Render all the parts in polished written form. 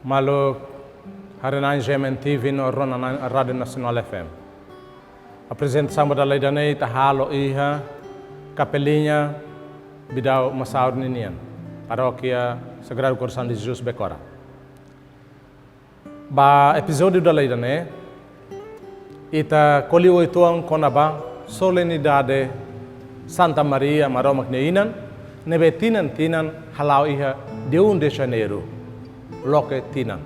Malo Harenan Gemen TV no Ronan Radio Nacional FM. Apresentação da lei da Ney Tahalo Iha Capelinha Bidau Masaur Ninian Paróquia Sagrado Coração de Jesus Becora. Ba episódio da lei da Ney ita koliu ituang konaba solenidade Santa Maria Maromak Neinan nebe tinan halau Iha de 1 de janeiro loke tinan.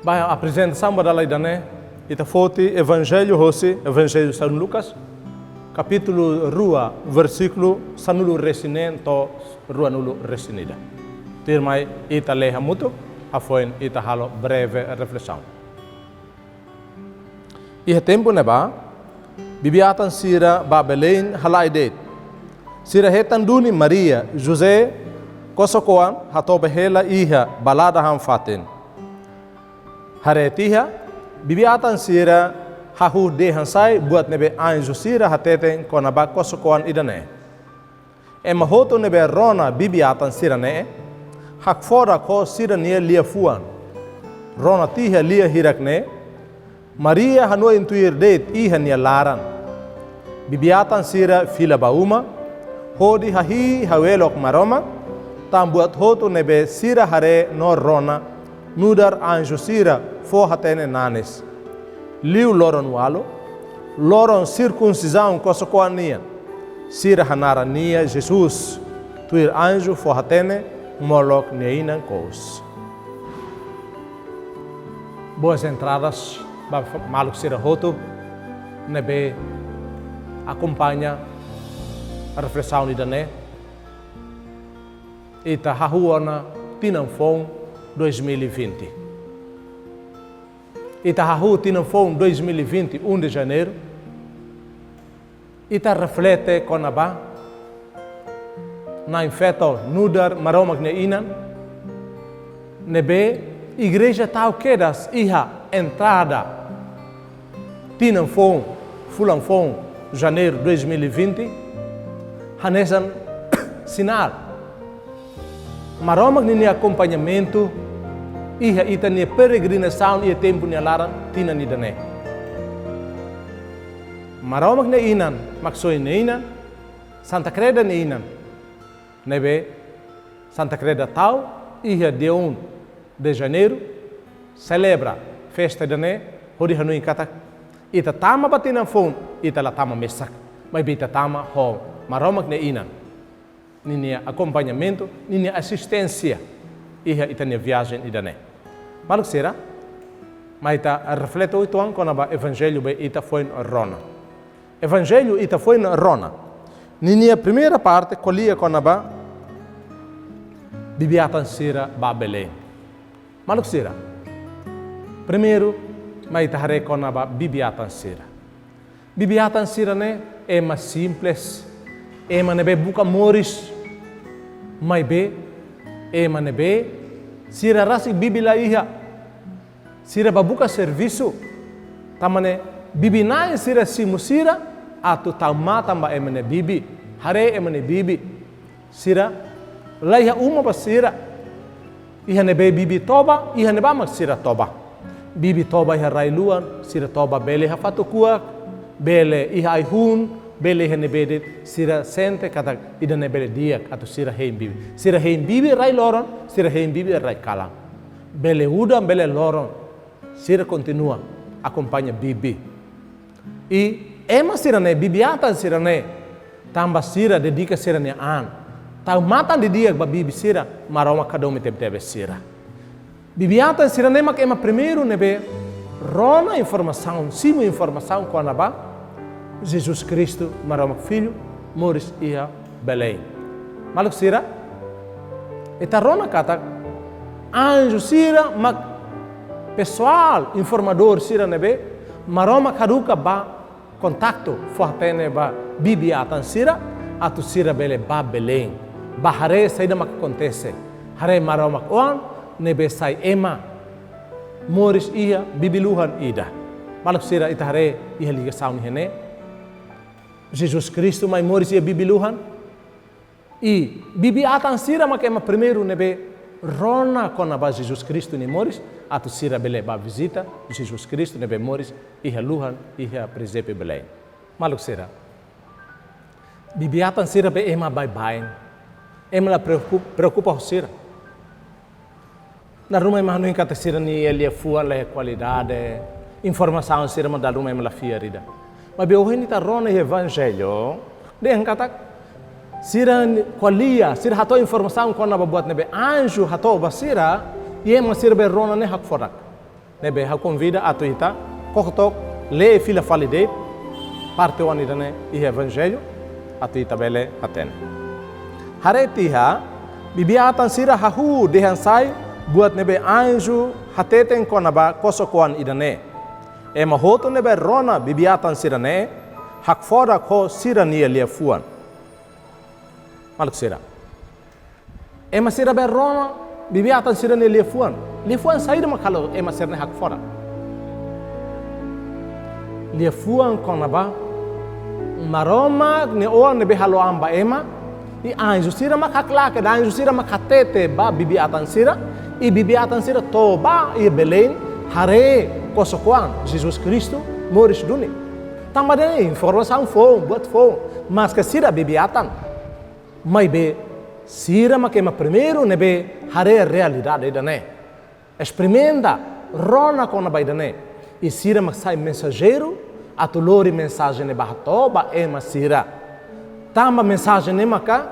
Ba apresentação da lei da Ney ita foti Evangelho Hosi, Evangelho São Lucas, capítulo rua, versículo sanulu resinen to rua nulu resinida. Tirmai ita leha mutu, afoin ita halo breve reflexão. Iha tempo neba, bibiatan sira ba Belém halaidet. Sira hetan duni Maria, José, kosokoan hatobe hela iha balada ham fatin. Haretiha, bibiatan sira hahu dehansai buat nebe anjo sira hateten konaba kosokoan idane. Ema hoto nebe rona bibiatan sira ne, hak fora ko sira nia lia fuan. Rona tiha lia hirak ne, Maria hanua intuir det iha nia laran. Bibiatan sira fila bauma, hodi hahi hawelok maroma, tam buat hoto nebe sira hare no rona, nudar anjo sira fo hatene nanes. Liu loron walo, loron circuncisão kosokoan nia. Sira hanara nia Jesus, tuir anjo fo hatene molok neinan kos. Boas entradas, maluk sira hoto, nebe acompanha a reflexão de Dané. Ita hahuana tinanfon 2020. Itahahu tinanfon 2020, 1 de janeiro. Ita reflete konaba na infeto nudar maromak neinan. Nebe igreja tau kedas iha entrada tinanfon fulanfon janeiro 2020. Hanesan sinal. Maromak ni acompanhamento iha ita ni peregrinação ia tempo ni laran tina ni dane. Maromak na inan, maksoi na inan, Santa Creda na inan. Nebe Santa Creda tau iha de 1 de janeiro celebra festa dane, hori hanu kata ita tama batina fon, ita la tama mesak, mas bita tama ho Maromak na inan. Nini acompanhamento, nini assistência iha ita ni viagem idane. Maluk sira, mas ita reflete o ituang konaba evangelho be ita foi Rona. Evangelho ita foi Rona. Nini a primeira parte colia konaba bibiatan sira ba Belém. Maluk sira. Primeiro, mas ita hare konaba bibiatan sira. Bibiatan sira ne é mais simples, é mais nebe buka moris, mas be é mais nebe sira rasik bibila iha, sira babuka serviço, tamane bibi nai sira simu sira, atu tama tamba emane bibi, hare emane bibi, sira laiha uma ba sira, iha nebe bibi toba, iha neba mak sira toba, bibi toba iha railuan, sira toba bele ha fatukuak, bele iha aihun, bele iha nebe det sira sente kata ida nebele diak atu sira hein bibi rai loron, sira hein bibi rai kalang, bele udam bele loron, sira continua acompanha bibi. E ema sira ne bibiatan sira ne tamba sira dedica sira ne an, tau matan de diak ba bibi sira maroma kadome tebe sira. Bibiatan sira ne mak ema primeiro nebe rona informação, simo informação com anaba Jesus Cristo, maromak filho, moris iha Belém. Maluk sira, eta rona kata anjo sira mak pessoal informador sira nebe maromak haruka ba contacto fortene ba bibiatan sira atu sira bele ba Belém. Ba hare saída mak acontece. Hare maromak oan nebe sai ema moris iha bibiluhan ida. Maluk sira ita hare iha ligação ni hene. Jesus Cristo mai moris ia bibiluhan. E bibi atan sira mak ema primeiro nebe rona kona ba Jesus Cristo ni moris, atu sira bele ba visita Jesus Cristo nebe moris, iha luhan, iha presepe Belém. Maluk sira. Bibiatan sira be ema bai-bain. Ema la preocupa sira. Na rumah ema hanuin kata sira ni elia fua le qualidade, informação sira ma da rumah ema la fiarida. Mas be ohini ta rona evangelho, de kata sira qualia, sira hato informação kona babuat nebe anjo hato basira, e ema sira be rona ne hak forak. Nebe hak convida atu ita, kokotok le fila falide, parte oni dane e evangelho, atu ita bele atene. Haretiha bibiatan sira hahu dehansai buat nebe anjo hateten konaba kosokuan idane. Ema hoto nebe rona bibiatan sira ne hak fora ko sira nia liafuan. Maluk sira. Ema sira be rona bibiatan sira ne liafuan. Liafuan saída makalo ema sira ne hak fora. Liafuan konaba maroma ne o nebe halo amba ema. I anjo sira makaklaka, da anjo sira makatete ba bibiatan sira, e bibiatan sira toba e Belém, hare kosokuan Jesus Cristo moris duni. Também informação buat mas que sira bibiatan, mas be sira makema primeiro nebe hare realidade dane. Experimenta rona kona bai dane, e sira maksai mensageiro, atulori mensagem ne bahatoba ema sira. Tamba mensagem ne maka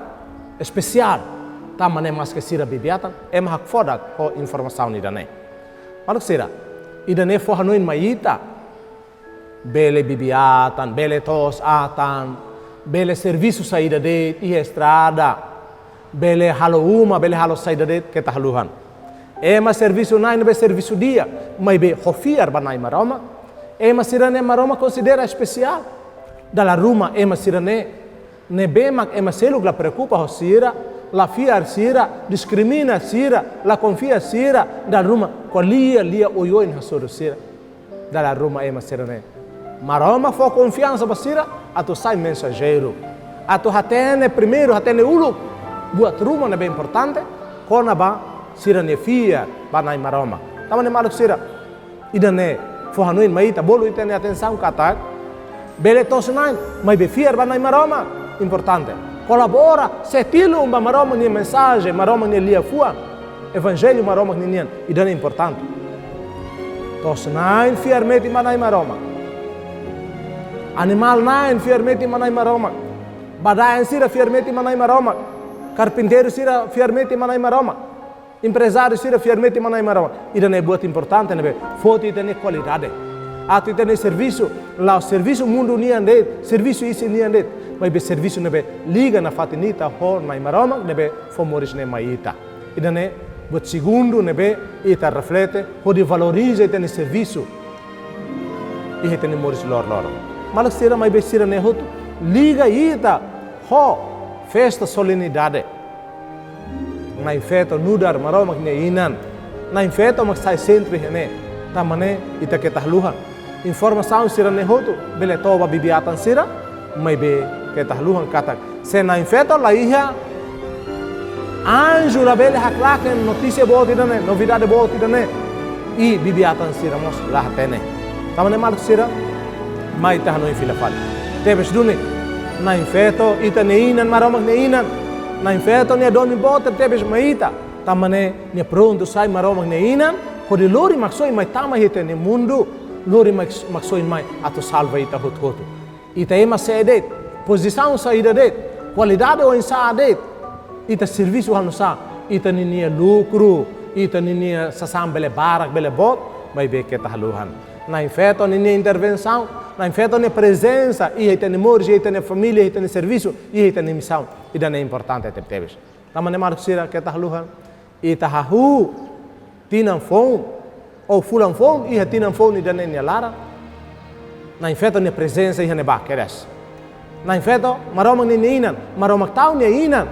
especial, tamba ne mas que sira bibiatan, ema hak foda ko informação ni dane. Maluk sira, idane fo hanuin maita, bele bibiatan, bele tos atan, bele serviço saída de e estrada, bele halo uma, bele halo saída de que ta haluhan. Ema serviço nai be serviço dia, mas be hofiar banai maroma, ema sira ne maroma considera especial. Dalla ruma ema sira ne bemak ema selu la preocupa ho sira, la fiar sira, discrimina sira, la confia sira, da ruma qualia lia oioin hasoro sira. Dalla ruma ema sira ne. Maroma fo confiança ba sira, atu sai mensageiro. Atu hatene primeiro, hatene ulu, buat ruma ne be importante, kona ba sira ne fia ba nai maroma. Tama ne maluk sira. Idane fo hanuin maita bolu itene atenção katak. Bele tosnain, mas be fiar ba nai maroma. Importante. Colabora, setilo uma maroma ni mensagem, maroma ni lia fua. Evangelho maroma ni nian, e dane importante. Tos nain fiarmeti manai maroma. Animal nain fiarmeti manai maroma. Badayan sira fiarmeti manai maroma. Carpinteiro sira fiarmeti manai maroma. Empresário sira fiarmeti manai maroma. E dane buat importante, nebe, foto dane qualidade. Atu tene serviço, lá o serviço mundo nian det, serviço isi nian det. Mas be serviço nebe liga na fatinita hor na maroma nebe fomoris ne maita. Idane buat segundo nebe ita reflete ho di valoriza tene serviço. E tene moris lor. Malak sira mas be sira ne hotu liga ita ho festa solenidade. Na festa nudar maroma ne inan. Na festa mak sai centro hene. Tamane ita ke tahluha. Informação sira ne hotu bele toba bibiatan sira mas be que tahluhan katak se na infeta la hija anjo la bele haklaken notícia boa tidane novidade boa tidane e bibiatan sira mos la tene tamane mal sira mai tahno in fila fal tebes dune na infeto ita neinan maromak neinan na infeto ne domi boter tebes maita tamane ne pronto sai maromak neinan hodi lori maksoi mai tama hite ne mundo lori maksoi mai ato salva ita hotu ita ema sedet posição saída det, qualidade ou insa det, ita serviço hanu sa, ita ninia lucro, ita ninia sasam bele barak bele bot, mas be que tahluhan. Na infeto ninia intervenção, na infeto ne presença, e ita ne morge, ita ne família, ita ne serviço, e ita ne missão, ita ne importante te tebes. Tama ne marco sira que tahluhan, ita hahu tinan fon, ou fulan fon, e tinan fon ita ne lara. Na infeto ne presença e ne ba queres. Na infeto, maroma ni inan, maroma tau ni inan.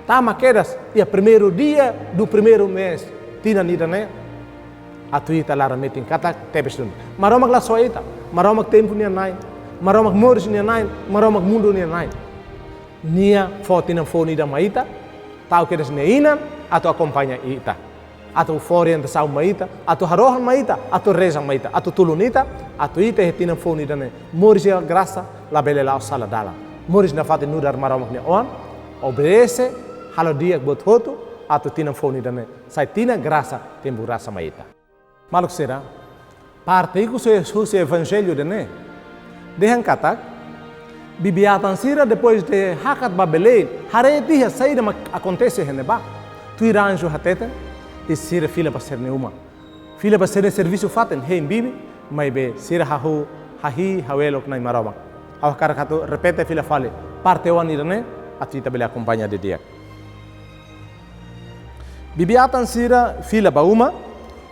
Tama quedas, e primeiro dia do primeiro mês, tina ni dane, atuita lara metin kata tebestun. Maroma la soita, maroma tempo ni nai, maroma moris ni nai, maroma mundo ni nai. Nia fotina foni da maita, tau quedas ni inan, atau acompanha ita. Atau orientação maita, atau harohan maita, atau rezang maita, atau tulunita, atau ita hetina foni dane. Moris a graça, la bele la sala dala. Moris na fate nudar maromak ne on, obedece, halo dia bot hotu, atau tina foni dane. Sai tina graça, tempo graça maita. Maluk será, parte iku se evangelho dane. Dehan katak, bibiatan sira depois de hakat babelei, hare dia saída acontece heneba. Tu irá anjo hatete, e sira fila para ser nenhuma. Fila para ser serviço faten, hei bibi, mas be sira hahu, hahi, hawelok na imaroma. Ao cara kato repete fila fale, parte o anirane, a tu tabela acompanha de dia. Bibiatan sira fila para uma,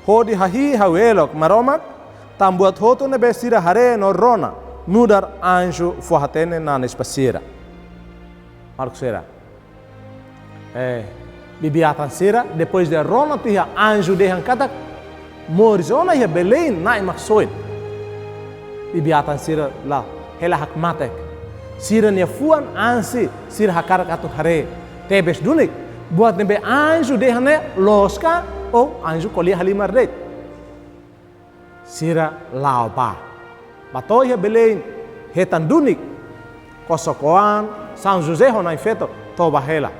hodi hahi, hawelok maroma, tambuat hoto nebe sira hare no rona, nudar anjo forratene na nespacira. Marco será. Bibiatan sira, depois de rona tinha anjo de hankata, moris ona ia Belém na imaksoin. Bibiatan sira lá, ela hakmatek. Sira nia fuan ansi, sira hakar katu hare. Tebes dunik, buat nebe anjo de hane loska, ou anjo kolia halimar reit. Sira laupa. Bato ia Belém, hetan dunik, kosokoan, São José hona infeto, toba hela.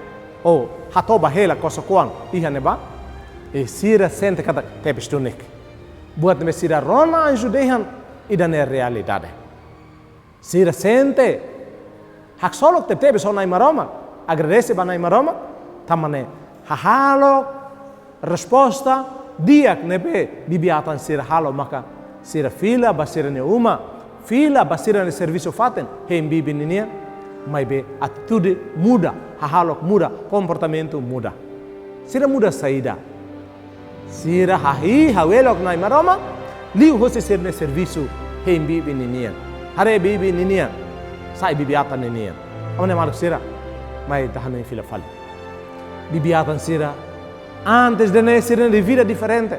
Ou hatoba hela kosokoan iha neba e sira sente kata tebes tunik buat nebe sira rona anjo dehan idane realidade sira sente hak solok tebes ona imaroma agradece bana imaroma tamane hahalo resposta diak nebe bibiatan sira halo maka sira fila basira ne uma fila basira ne serviço faten hem bibi ninia mas be atitude muda, hahalok muda, comportamento muda. Sira muda saída. Sira hahi hawelok na imaroma, liu hosse ser ne serviço hem bibi ninian. Hare bibi ninian, sai bibiatan ninian. Amane maluk sira, mas tahane fila fali. Bibiatan sira, antes de ne sira de vida diferente.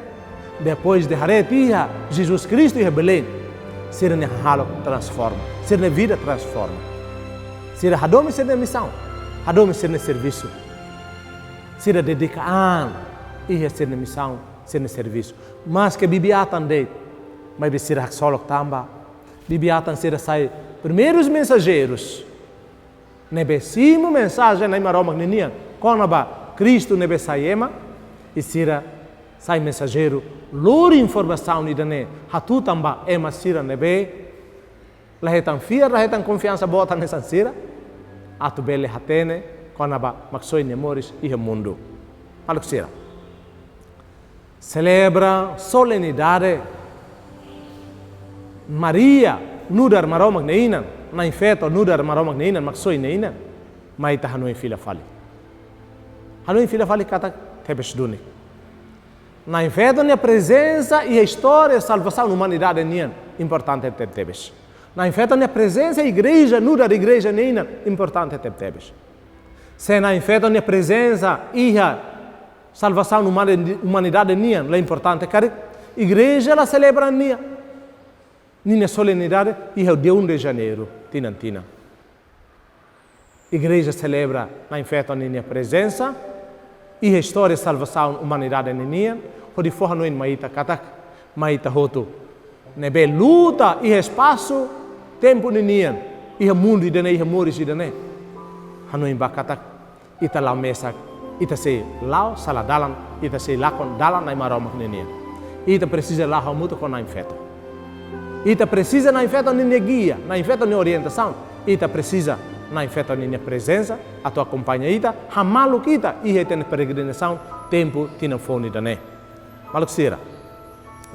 Depois de hare tia, Jesus Cristo e Belém, sira ne hahalok transforma, sira ne vida transforma. Sira hadome ser na missão, hadome ser no serviço. Sira dedicar ia ser na missão, ser no serviço. Mas que bibiatan de, mas sira solok tamba, bibiatan sira sai primeiros mensageiros. Nebe simo mensagem na imaroma nenia, conaba Cristo nebe saiema e sira sai mensageiro, lor informação ni dane, hatu tamba ema sira nebe, lahetan fiar, lahetan confiança bota nessa sira. Atu bele hatene, konaba maksoi nemoris e mundo. Maluk sira. Celebra solenidade. Maria, nudar maromak neinan, na infeto nudar maromak neinan, maksoi neinan, maita hanui fila fali. Hanui fila fali kata tebes dunik. Na infeto a presença e a história, salvação da humanidade nian, importante ter tebes. Na infeta a presença igreja, nuda da igreja neina, importante ter tebes. Se na infeta a presença e a salvação da humanidade nia, é importante que igreja la celebra nia. Nina solenidade e o dia 1 de janeiro, tinantina. Igreja celebra na infeta a presença e a história de salvação da humanidade nia, o de forra no maita katak, maita hoto. Nebe luta e espaço tempo ninian e mundo idane e moris idane hanoin bakatak ita la mesa ita se lao sala dalan ita se lakon dalan na maroma ninian ita precisa lá muito com na infeto ita precisa na infeto nini guia na infeto ni orientação ita precisa na infeto nini presença a tua companhia ita hamalo kita e tem peregrinação tempo tina fone idane maluk sira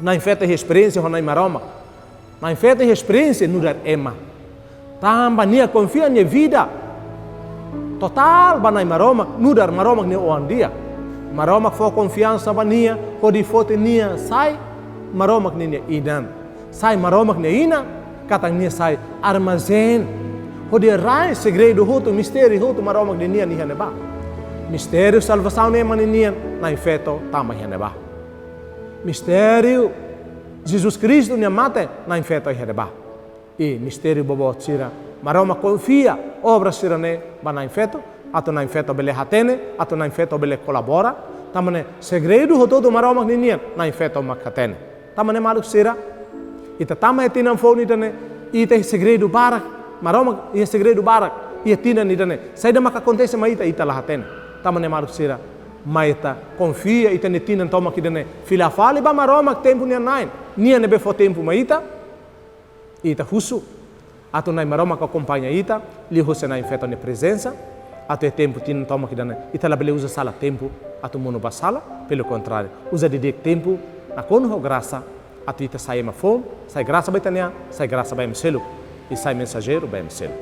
na infeta e experiência na maroma na infeta e experiência no dar ema tamba nia confia na vida total ba na maroma no dar maroma ne o dia maroma for confiança ba nia ko di fote nia sai maroma ne inan sai maroma ne ina katang nia sai armazém ko di rai segredo hoto mistério hoto maroma ne nia ni haneba mistério salvação ne nia na infeto tamba haneba mistério Jesus Cristo ne mate na infeto hereba e mistério bobo tira maroma confia obra sirane ba na infeto ato na infeto bele hatene ato na infeto bele colabora tamane segredo ho todo maroma ninian na infeto makatene. Tamane maluk sira. Ita tama etina fone dane ita segredo barak maroma ia segredo barak ia tina ni dane. Saida maka acontece maita ita lahatene. Tamane maluk sira. Maita confia ita ne tina toma que dane fila fale ba maroma tempo ni nain. Nia ne befo tempo maita. Ita husu. Ato nai maroma que acompanha ita, li husu na infeto ne presença. Ato é tempo tina toma que dane ita labele usa sala tempo. Ato mono basala, pelo contrário, usa de tempo na conho graça. Ato ita sai ma fome, sai graça vai tania, sai graça vai me selo e sai mensageiro vai me selo.